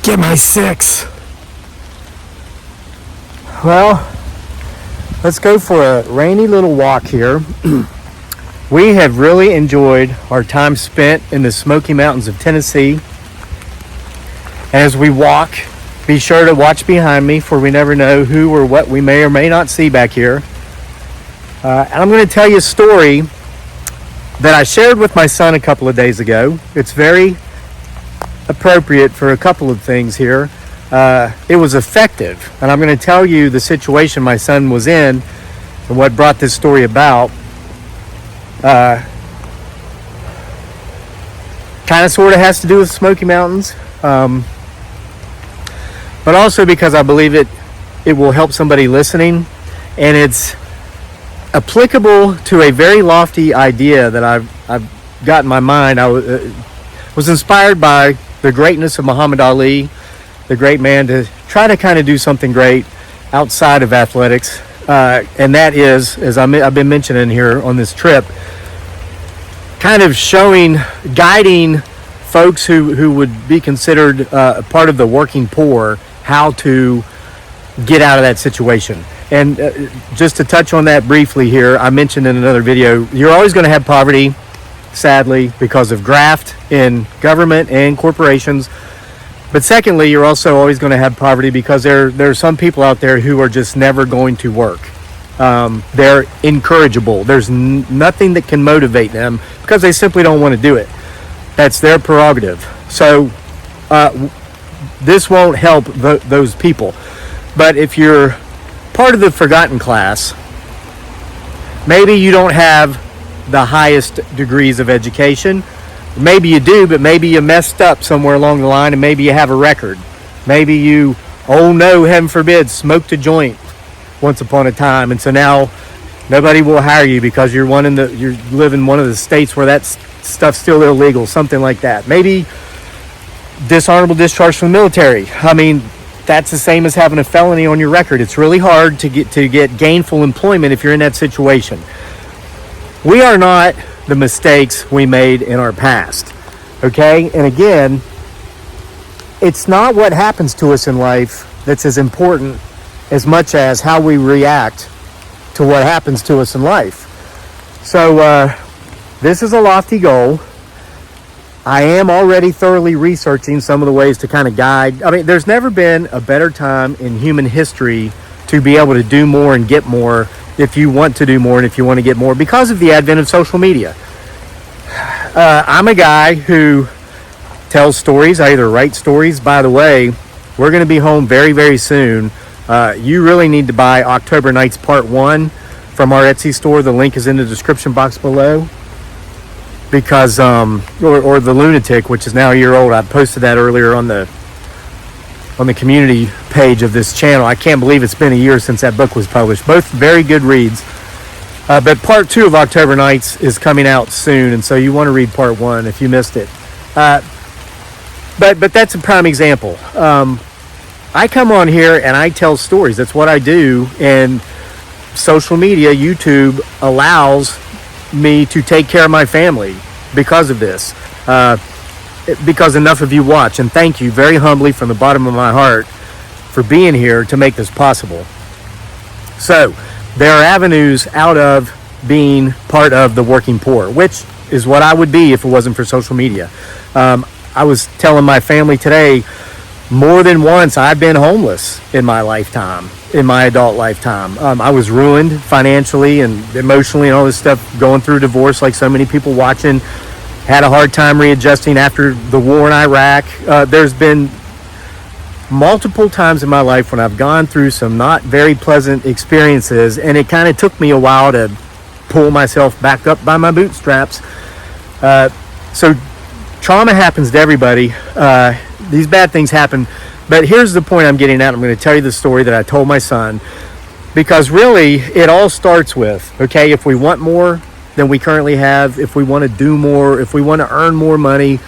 Get my 6. Well, let's go for a rainy little walk here. We have really enjoyed our time spent in the Smoky Mountains of Tennessee. And as we walk, be sure to watch behind me, for we never know who or what we may or may not see back here. And I'm going to tell you a story that I shared with my son a couple of days ago. It's very appropriate for a couple of things here. It was effective, and I'm going to tell you the situation my son was in and what brought this story about. Kind of sort of has to do with Smoky Mountains, but also because I believe it will help somebody listening, and it's applicable to a very lofty idea that I've got in my mind. I was inspired by the greatness of Muhammad Ali, the great man, to try to kind of do something great outside of athletics, and that is, as I've been mentioning here on this trip, kind of guiding folks who would be considered a part of the working poor how to get out of that situation. And just to touch on that briefly here, I mentioned in another video, you're always going to have poverty, sadly, because of graft in government and corporations. But secondly, you're also always going to have poverty because there are some people out there who are just never going to work. They're incorrigible. There's nothing that can motivate them because they simply don't want to do it. That's their prerogative. So this won't help those people. But if you're part of the forgotten class, maybe you don't have the highest degrees of education. Maybe you do, but maybe you messed up somewhere along the line, and maybe you have a record. Maybe you, oh no, heaven forbid, smoked a joint once upon a time, and so now nobody will hire you because you live in one of the states where that stuff's still illegal, something like that. Maybe dishonorable discharge from the military. I mean, that's the same as having a felony on your record. It's really hard to get gainful employment if you're in that situation. We are not the mistakes we made in our past, okay? And again, it's not what happens to us in life that's as important as much as how we react to what happens to us in life. So this is a lofty goal. I am already thoroughly researching some of the ways to kind of guide. I mean, there's never been a better time in human history to be able to do more and get more if you want to do more and if you want to get more because of the advent of social media. I'm a guy who tells stories. I either write stories. By the way, we're going to be home very, very soon. You really need to buy October Nights Part 1 from our Etsy store. The link is in the description box below. Because, or The Lunatic, which is now a year old. I posted that earlier on the community page of this channel. I can't believe it's been a year since that book was published. Both very good reads. But Part 2 of October Nights is coming out soon, and so you want to read Part 1 if you missed it. But that's a prime example. I come on here and I tell stories. That's what I do, and social media, YouTube, allows me to take care of my family because of this. Because enough of you watch, and thank you very humbly from the bottom of my heart for being here to make this possible. So there are avenues out of being part of the working poor, which is what I would be if it wasn't for social media. I was telling my family today, more than once I've been homeless in my lifetime, in my adult lifetime. I was ruined financially and emotionally and all this stuff, going through divorce like so many people watching. Had a hard time readjusting after the war in Iraq. There's been multiple times in my life when I've gone through some not very pleasant experiences, and it kind of took me a while to pull myself back up by my bootstraps. So trauma happens to everybody. These bad things happen. But here's the point I'm getting at. I'm going to tell you the story that I told my son, because really it all starts with, okay, if we want more than we currently have, if we want to do more, if we want to earn more money,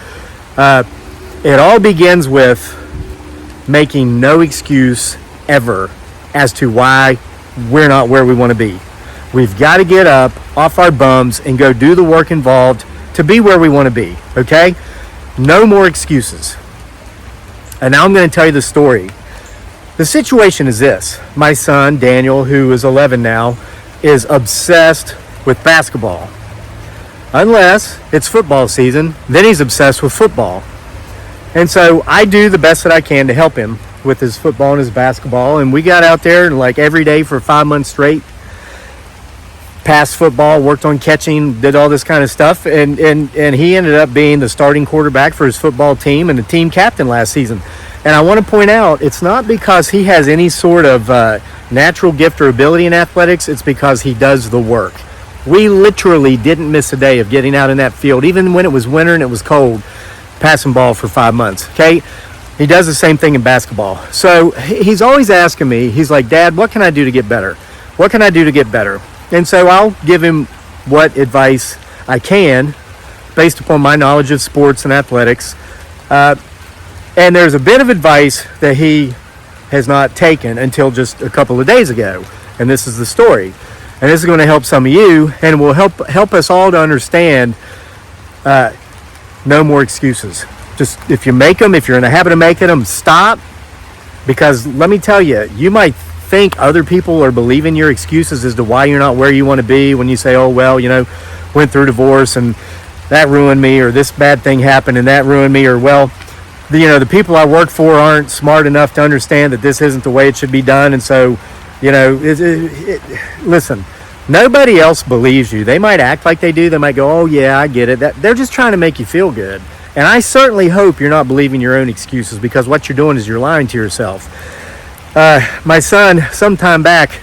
it all begins with making no excuse ever as to why we're not where we want to be. We've got to get up off our bums and go do the work involved to be where we want to be, okay? No more excuses. And now I'm going to tell you the story. The situation is this. My son, Daniel, who is 11 now, is obsessed with basketball. Unless it's football season, then he's obsessed with football. And so I do the best that I can to help him with his football and his basketball. And we got out there like every day for 5 months straight. Passed football, worked on catching, did all this kind of stuff. And he ended up being the starting quarterback for his football team and the team captain last season. And I want to point out, it's not because he has any sort of natural gift or ability in athletics. It's because he does the work. We literally didn't miss a day of getting out in that field, even when it was winter and it was cold, passing ball for 5 months, okay? He does the same thing in basketball. So he's always asking me, he's like, Dad, what can I do to get better? What can I do to get better? And so I'll give him what advice I can based upon my knowledge of sports and athletics. And there's a bit of advice that he has not taken until just a couple of days ago. And this is the story. And this is going to help some of you, and will help us all to understand no more excuses. Just if you make them, if you're in the habit of making them, stop. Because let me tell you, you might think other people are believing your excuses as to why you're not where you want to be when you say, oh, well, went through divorce and that ruined me, or this bad thing happened and that ruined me, or, well, the people I work for aren't smart enough to understand that this isn't the way it should be done. And so, listen, nobody else believes you. They might act like they do. They might go, oh, yeah, I get it. They're just trying to make you feel good. And I certainly hope you're not believing your own excuses, because what you're doing is you're lying to yourself. My son, some time back,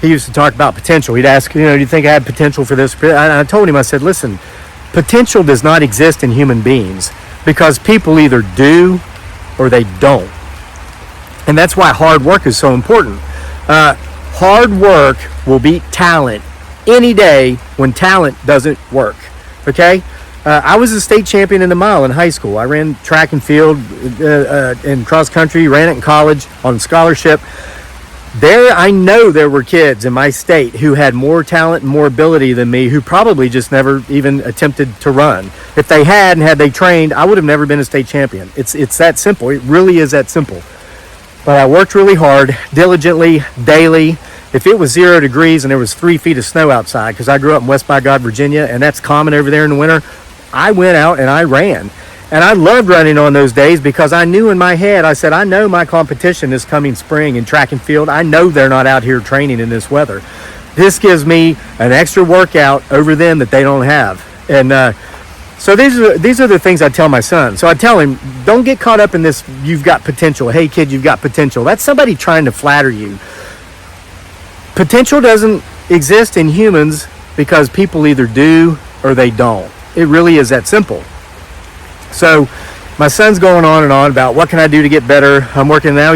he used to talk about potential. He'd ask, do you think I had potential for this? I told him, I said, listen, potential does not exist in human beings, because people either do or they don't. And that's why hard work is so important. Hard work will beat talent any day when talent doesn't work, okay? I was a state champion in the mile in high school. I ran track and field and cross country, ran it in college on scholarship. I know there were kids in my state who had more talent and more ability than me, who probably just never even attempted to run. If they had they trained, I would have never been a state champion. It's that simple. It really is that simple. But I worked really hard, diligently, daily. If it was 0 degrees and there was 3 feet of snow outside, because I grew up in West by God, Virginia, and that's common over there in the winter, I went out and I ran. And I loved running on those days, because I knew in my head, I said, I know my competition this coming spring in track and field. I know they're not out here training in this weather. This gives me an extra workout over them that they don't have. And so these are the things I tell my son. So I tell him, don't get caught up in this, you've got potential. Hey, kid, you've got potential. That's somebody trying to flatter you. Potential doesn't exist in humans because people either do or they don't. It really is that simple. So my son's going on and on about what can I do to get better. I'm working now.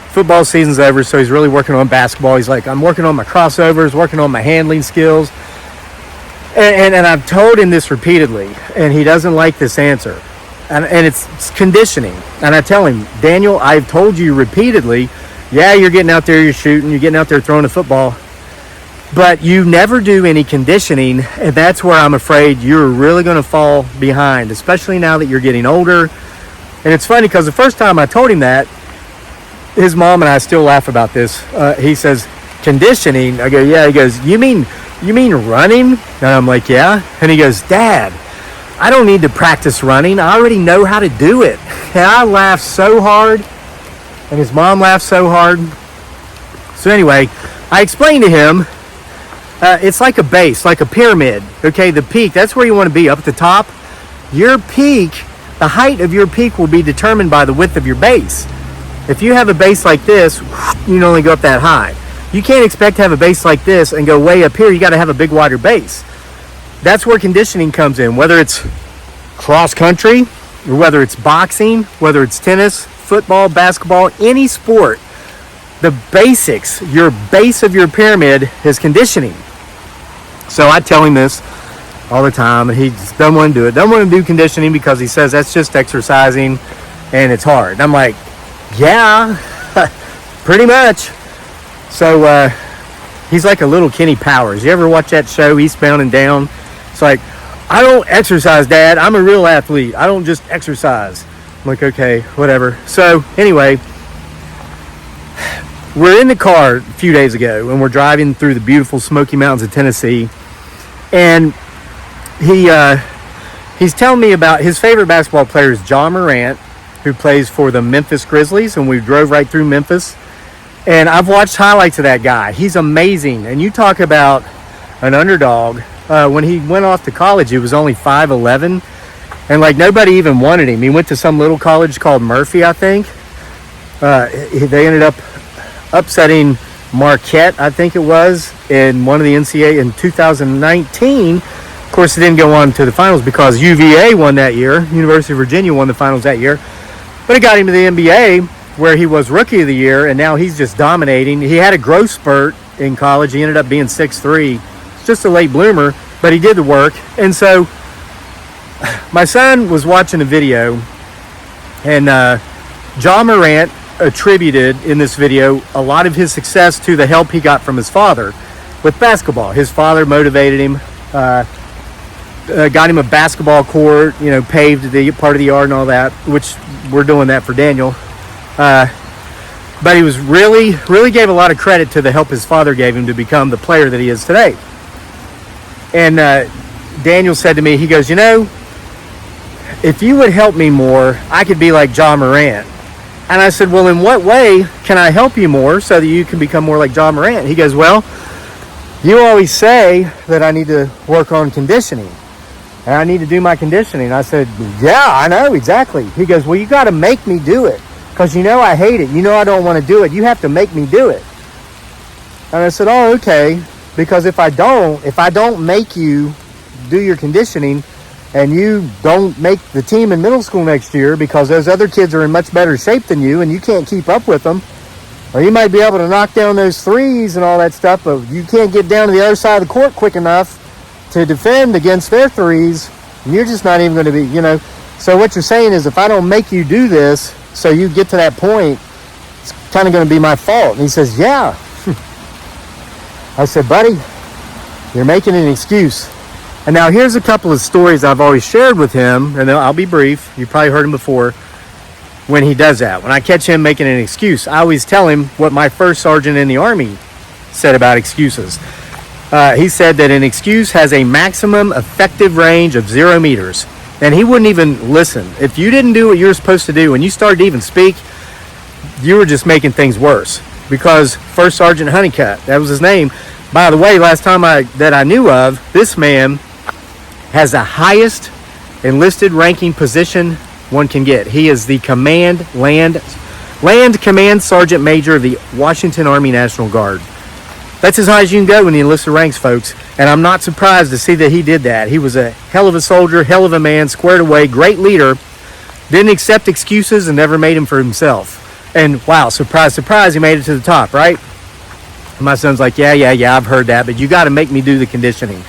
Football season's over, so he's really working on basketball. He's like, I'm working on my crossovers, working on my handling skills. And I've told him this repeatedly, and he doesn't like this answer. And it's conditioning. And I tell him, Daniel, I've told you repeatedly, yeah, you're getting out there, you're shooting, you're getting out there throwing a football, but you never do any conditioning, and that's where I'm afraid you're really going to fall behind, especially now that you're getting older. And it's funny, because the first time I told him that, his mom and I still laugh about this. He says, conditioning? I go, yeah. He goes, you mean running? And I'm like, yeah. And he goes, Dad, I don't need to practice running. I already know how to do it. And I laughed so hard, and his mom laughed so hard. So anyway, I explained to him, it's like a base, like a pyramid. Okay, the peak, that's where you want to be, up at the top. Your peak, the height of your peak will be determined by the width of your base. If you have a base like this, you can only go up that high. You can't expect to have a base like this and go way up here. You got to have a big, wider base. That's where conditioning comes in, whether it's cross country, or whether it's boxing, whether it's tennis, football, basketball, any sport. The basics, your base of your pyramid is conditioning. So I tell him this all the time, and he just doesn't want to do it. Doesn't want to do conditioning because he says that's just exercising and it's hard. And I'm like, yeah, pretty much. So he's like a little Kenny Powers. You ever watch that show, Eastbound and Down? It's like, I don't exercise, Dad. I'm a real athlete. I don't just exercise. I'm like, okay, whatever. So anyway, we're in the car a few days ago, and we're driving through the beautiful Smoky Mountains of Tennessee, and he's telling me about his favorite basketball player is John Morant, who plays for the Memphis Grizzlies, and we drove right through Memphis. And I've watched highlights of that guy. He's amazing. And you talk about an underdog. When he went off to college, he was only 5'11", and like nobody even wanted him. He went to some little college called Murphy, I think. They ended up upsetting Marquette, I think it was, in one of the NCAA in 2019. Of course, it didn't go on to the finals because UVA won that year. University of Virginia won the finals that year. But it got him to the NBA, where he was Rookie of the Year, and now he's just dominating. He had a growth spurt in college. He ended up being 6'3". Just a late bloomer, but he did the work. And so my son was watching a video, and John Morant attributed in this video a lot of his success to the help he got from his father with basketball. His father motivated him, got him a basketball court, paved the part of the yard and all that, which we're doing that for Daniel. But he was really gave a lot of credit to the help his father gave him to become the player that he is today. And Daniel said to me, he goes, if you would help me more, I could be like John Morant. And I said, well, in what way can I help you more so that you can become more like John Morant? He goes, well, you always say that I need to work on conditioning and I need to do my conditioning. I said, yeah, I know, exactly. He goes, well, you got to make me do it because I hate it. I don't want to do it. You have to make me do it. And I said, oh, okay. Because if I don't make you do your conditioning and you don't make the team in middle school next year because those other kids are in much better shape than you and you can't keep up with them, or you might be able to knock down those threes and all that stuff, but you can't get down to the other side of the court quick enough to defend against their threes, and you're just not even going to be, So what you're saying is if I don't make you do this so you get to that point, it's kind of going to be my fault. And he says, yeah. I said, buddy, you're making an excuse. And now here's a couple of stories I've always shared with him, and I'll be brief. You've probably heard him before. When he does that, when I catch him making an excuse, I always tell him what my first sergeant in the Army said about excuses. He said that an excuse has a maximum effective range of 0 meters. And he wouldn't even listen. If you didn't do what you were supposed to do, when you started to even speak, you were just making things worse. Because First Sergeant Honeycutt, that was his name. By the way, last time that I knew of, this man has the highest enlisted ranking position one can get. He is the Land Command Sergeant Major of the Washington Army National Guard. That's as high as you can go when you enlist the ranks, folks. And I'm not surprised to see that he did that. He was a hell of a soldier, hell of a man, squared away, great leader, didn't accept excuses and never made them for himself. And wow, surprise, surprise, he made it to the top, right? And my son's like, yeah, I've heard that, but you got to make me do the conditioning.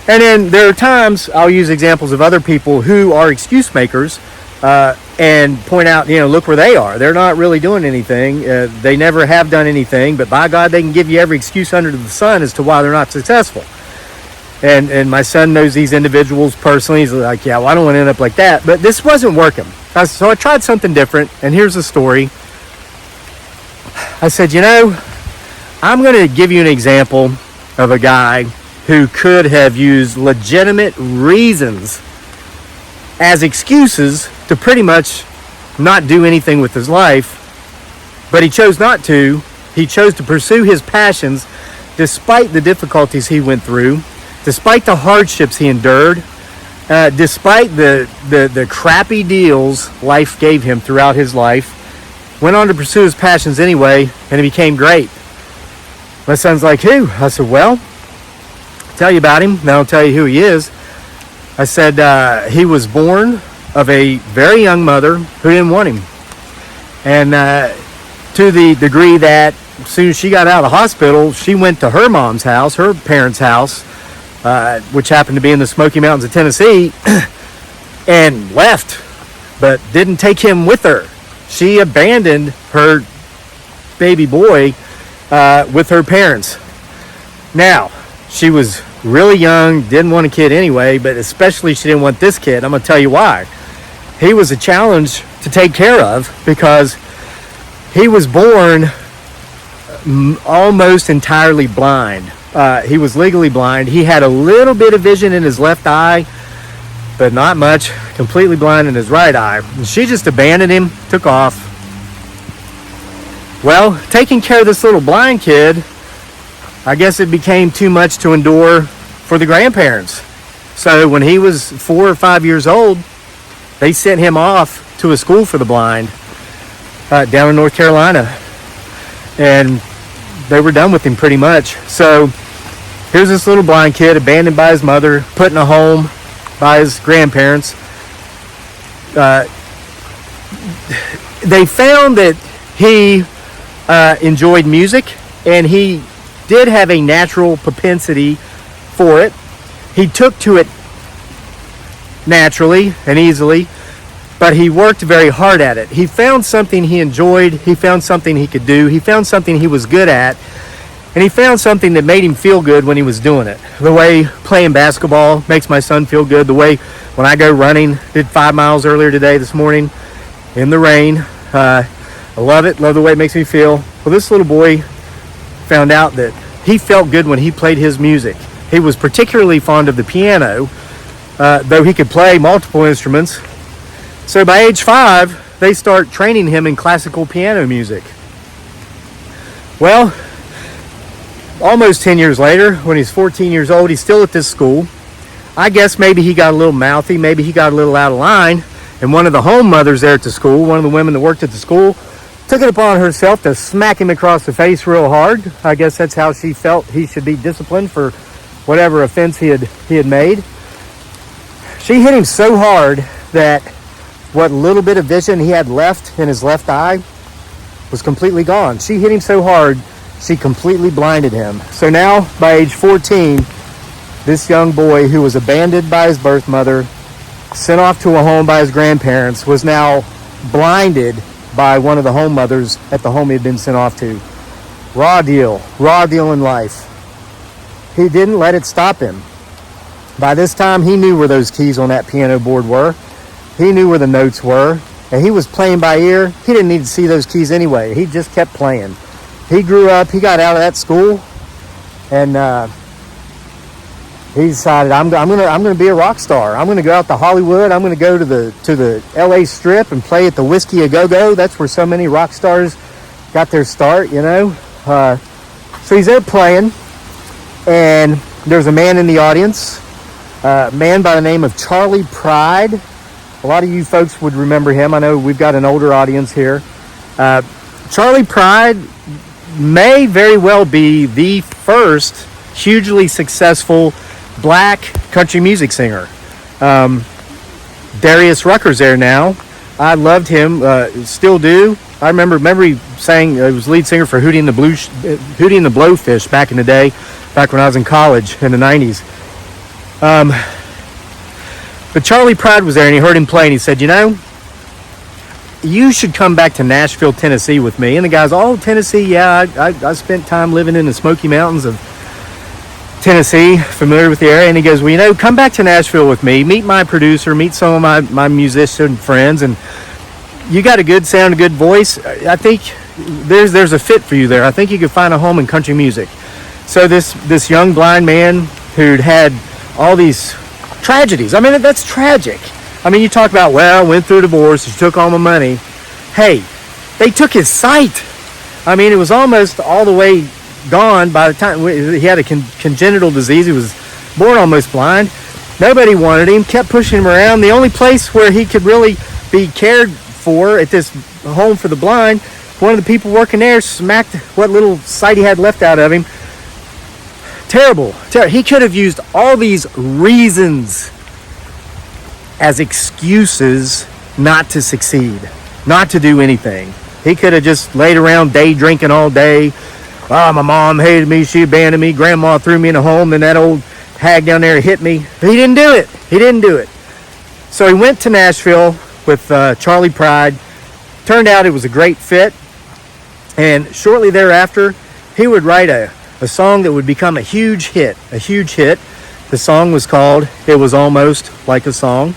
And then there are times I'll use examples of other people who are excuse makers and point out, look where they are. They're not really doing anything. They never have done anything, but by God, they can give you every excuse under the sun as to why they're not successful. And my son knows these individuals personally. He's like, yeah, well, I don't want to end up like that. But this wasn't working. So I tried something different, and here's the story. I said, I'm going to give you an example of a guy who could have used legitimate reasons as excuses to pretty much not do anything with his life, but he chose not to. He chose to pursue his passions despite the difficulties he went through, despite the hardships he endured, despite the crappy deals life gave him throughout his life. Went on to pursue his passions anyway, and he became great. My son's like, who? I said, well, I'll tell you about him, and I'll tell you who he is. I said he was born of a very young mother who didn't want him. And to the degree that as soon as she got out of the hospital, she went to her mom's house, her parents' house, which happened to be in the Smoky Mountains of Tennessee, and left, but didn't take him with her. She abandoned her baby boy with her parents. Now, she was really young, didn't want a kid anyway, but especially she didn't want this kid. I'm going to tell you why. He was a challenge to take care of, because he was born almost entirely blind. He was legally blind. He had a little bit of vision in his left eye, but not much. Completely blind in his right eye. And she just abandoned him, took off. Well, taking care of this little blind kid, I guess it became too much to endure for the grandparents. So when he was 4 or 5 years old, they sent him off to a school for the blind down in North Carolina. And they were done with him pretty much. So here's this little blind kid abandoned by his mother, put in a home by his grandparents. They found that he enjoyed music, and he did have a natural propensity for it. He took to it naturally and easily, but he worked very hard at it. He found something he enjoyed. He found something he could do. He found something he was good at, and he found something that made him feel good when he was doing it. The way playing basketball makes my son feel good. The way when I go running, did 5 miles earlier today, this morning, in the rain. I love it. Love the way it makes me feel. Well, this little boy found out that he felt good when he played his music. He was particularly fond of the piano, though he could play multiple instruments. So by age 5, they start training him in classical piano music. Well, almost 10 years later, when he's 14 years old, he's still at this school. I guess maybe he got a little mouthy, maybe he got a little out of line, and one of the home mothers there at the school, one of the women that worked at the school, took it upon herself to smack him across the face real hard. I guess that's how she felt he should be disciplined for whatever offense he had made. She hit him so hard that what little bit of vision he had left in his left eye was completely gone. She hit him so hard, she completely blinded him. So now, by age 14, this young boy who was abandoned by his birth mother, sent off to a home by his grandparents, was now blinded by one of the home mothers at the home he had been sent off to. Raw deal in life. He didn't let it stop him. By this time, he knew where those keys on that piano board were. He knew where the notes were, and he was playing by ear. He didn't need to see those keys anyway. He just kept playing. He grew up, he got out of that school, and he decided, I'm gonna be a rock star. I'm gonna go out to Hollywood. I'm gonna go to the LA Strip and play at the Whiskey A Go Go. That's where so many rock stars got their start, you know. So he's there playing, and there's a man in the audience, a man by the name of Charlie Pride. A lot of you folks would remember him. I know we've got an older audience here. Charlie Pride may very well be the first hugely successful black country music singer. Darius Rucker's there now. I loved him, still do. I remember he sang, he was lead singer for Hootie and the Blowfish back in the day, back when I was in college in the 90s. But Charlie Pride was there, and he heard him play, and he said, you know, you should come back to Nashville, Tennessee with me. And the guy's, oh, Tennessee, yeah, I spent time living in the Smoky Mountains of Tennessee, familiar with the area. And he goes, well, you know, come back to Nashville with me, meet my producer, meet some of my musician friends, and you got a good sound, a good voice. I think there's a fit for you there. I think you could find a home in country music. So this young blind man who'd had all these tragedies. I mean, that's tragic. I mean, you talk about, well, went through a divorce, she took all my money. Hey, they took his sight. I mean, it was almost all the way gone by the time he had a congenital disease. He was born almost blind. Nobody wanted him, kept pushing him around. The only place where he could really be cared for at this home for the blind, one of the people working there smacked what little sight he had left out of him. Terrible. He could have used all these reasons as excuses not to succeed, not to do anything. He could have just laid around day drinking all day. Oh, my mom hated me, she abandoned me, grandma threw me in a home, then that old hag down there hit me. But he didn't do it. So he went to Nashville with Charlie Pride. Turned out it was a great fit. And shortly thereafter, he would write a song that would become a huge hit. The song was called It Was Almost Like a Song.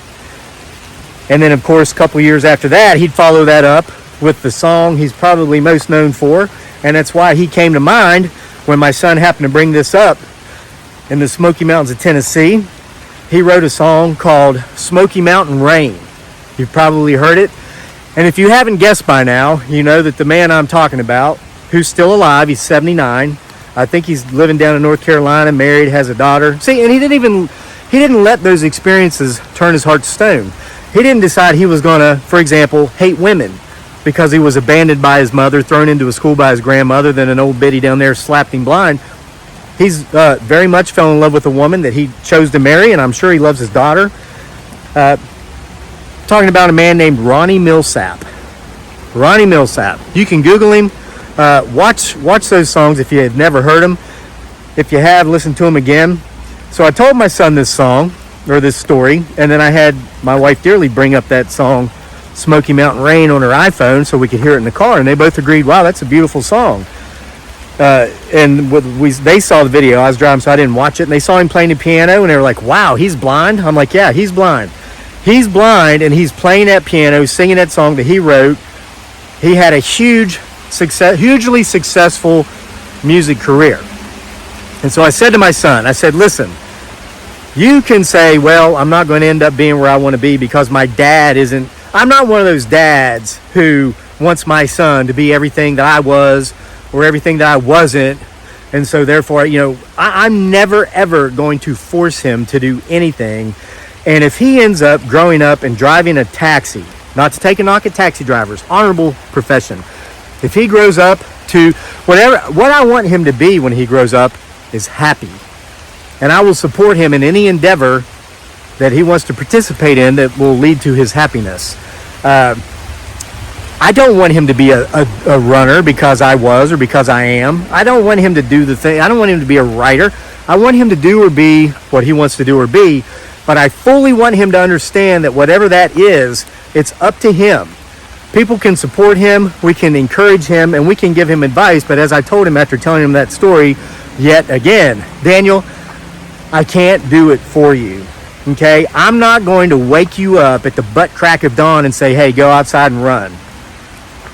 And then, of course, a couple years after that, he'd follow that up with the song he's probably most known for. And that's why he came to mind when my son happened to bring this up. In the Smoky Mountains of Tennessee, he wrote a song called Smoky Mountain Rain. You've probably heard it. And if you haven't guessed by now, you know that the man I'm talking about, who's still alive, he's 79. I think he's living down in North Carolina, married, has a daughter. See, and he didn't let those experiences turn his heart to stone. He didn't decide he was going to, for example, hate women because he was abandoned by his mother, thrown into a school by his grandmother, then an old biddy down there slapped him blind. He's very much fell in love with a woman that he chose to marry, and I'm sure he loves his daughter. Talking about a man named Ronnie Millsap. Ronnie Millsap. You can Google him. Watch those songs if you had never heard them. If you have, listen to them again. So I told my son this song, or this story, and then I had my wife Dearly bring up that song, Smoky Mountain Rain, on her iPhone so we could hear it in the car, and they both agreed, wow, that's a beautiful song. And they saw the video. I was driving, so I didn't watch it, and they saw him playing the piano, and they were like, wow, he's blind? I'm like, yeah, he's blind. He's blind, and he's playing that piano, singing that song that he wrote. He had a hugely successful music career. And so I said to my son, I said, listen, you can say, well, I'm not going to end up being where I want to be because my dad isn't. I'm not one of those dads who wants my son to be everything that I was or everything that I wasn't. And so therefore, I'm never, ever going to force him to do anything. And if he ends up growing up and driving a taxi, not to take a knock at taxi drivers, honorable profession. If he grows up to what I want him to be when he grows up is happy. And I will support him in any endeavor that he wants to participate in that will lead to his happiness. I don't want him to be a runner because I was or because I am. I don't want him to do the thing. I don't want him to be a writer. I want him to do or be what he wants to do or be. But I fully want him to understand that whatever that is, it's up to him. People can support him, we can encourage him, and we can give him advice. But as I told him after telling him that story yet again, Daniel, I can't do it for you, okay? I'm not going to wake you up at the butt crack of dawn and say, hey, go outside and run.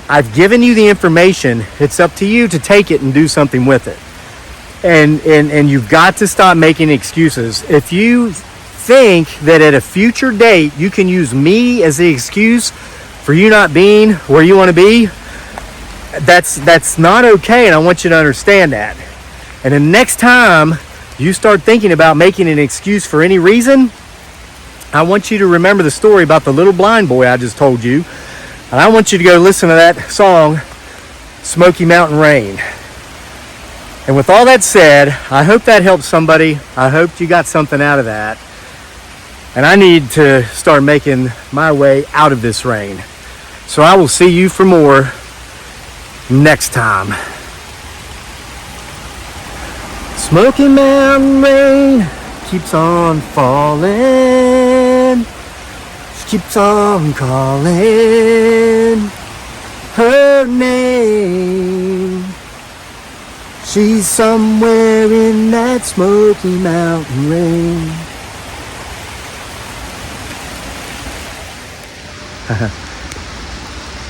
I've given you the information. It's up to you to take it and do something with it. And you've got to stop making excuses. If you think that at a future date you can use me as the excuse for you not being where you want to be, that's not okay, and I want you to understand that. And the next time you start thinking about making an excuse for any reason, I want you to remember the story about the little blind boy I just told you. And I want you to go listen to that song, Smoky Mountain Rain. And with all that said, I hope that helps somebody. I hope you got something out of that. And I need to start making my way out of this rain. So I will see you for more next time. Smoky Mountain rain keeps on falling. She keeps on calling her name. She's somewhere in that Smoky Mountain rain.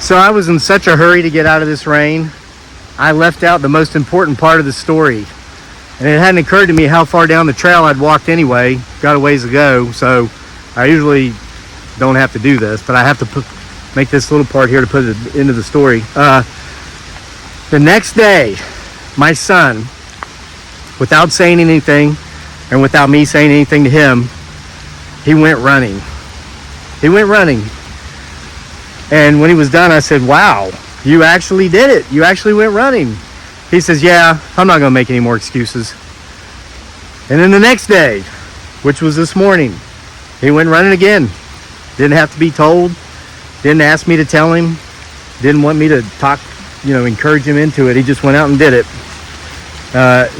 So I was in such a hurry to get out of this rain, I left out the most important part of the story. And it hadn't occurred to me how far down the trail I'd walked anyway. Got a ways to go, so I usually don't have to do this, but I have to make this little part here to put it into the story. The next day, my son, without saying anything and without me saying anything to him, he went running. He went running. And when he was done, I said, wow, you actually did it. You actually went running. He says, yeah, I'm not going to make any more excuses. And then the next day, which was this morning, he went running again. Didn't have to be told. Didn't ask me to tell him. Didn't want me to talk, encourage him into it. He just went out and did it.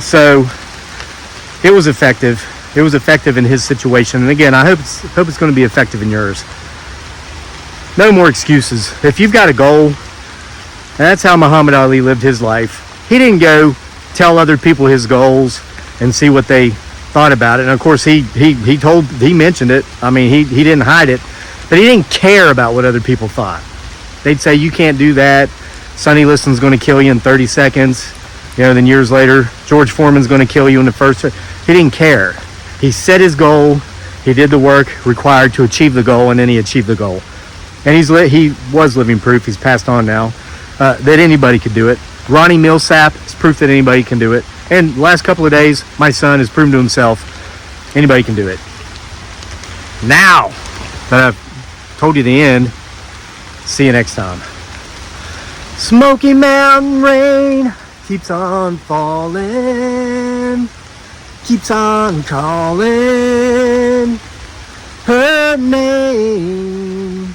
So it was effective. It was effective in his situation. And again, I hope it's going to be effective in yours. No more excuses. If you've got a goal, and that's how Muhammad Ali lived his life. He didn't go tell other people his goals and see what they thought about it. And of course, he mentioned it. I mean, he didn't hide it. But he didn't care about what other people thought. They'd say, you can't do that. Sonny Liston's going to kill you in 30 seconds. Then years later, George Foreman's going to kill you in the first. He didn't care. He set his goal. He did the work required to achieve the goal, and then he achieved the goal. And he was living proof. He's passed on now. That anybody could do it. Ronnie Millsap is proof that anybody can do it. And the last couple of days, my son has proven to himself anybody can do it. Now that I've told you the end, see you next time. Smoky Mountain rain keeps on falling, keeps on calling her name.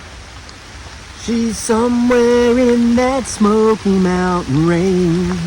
She's somewhere in that Smoky Mountain rain.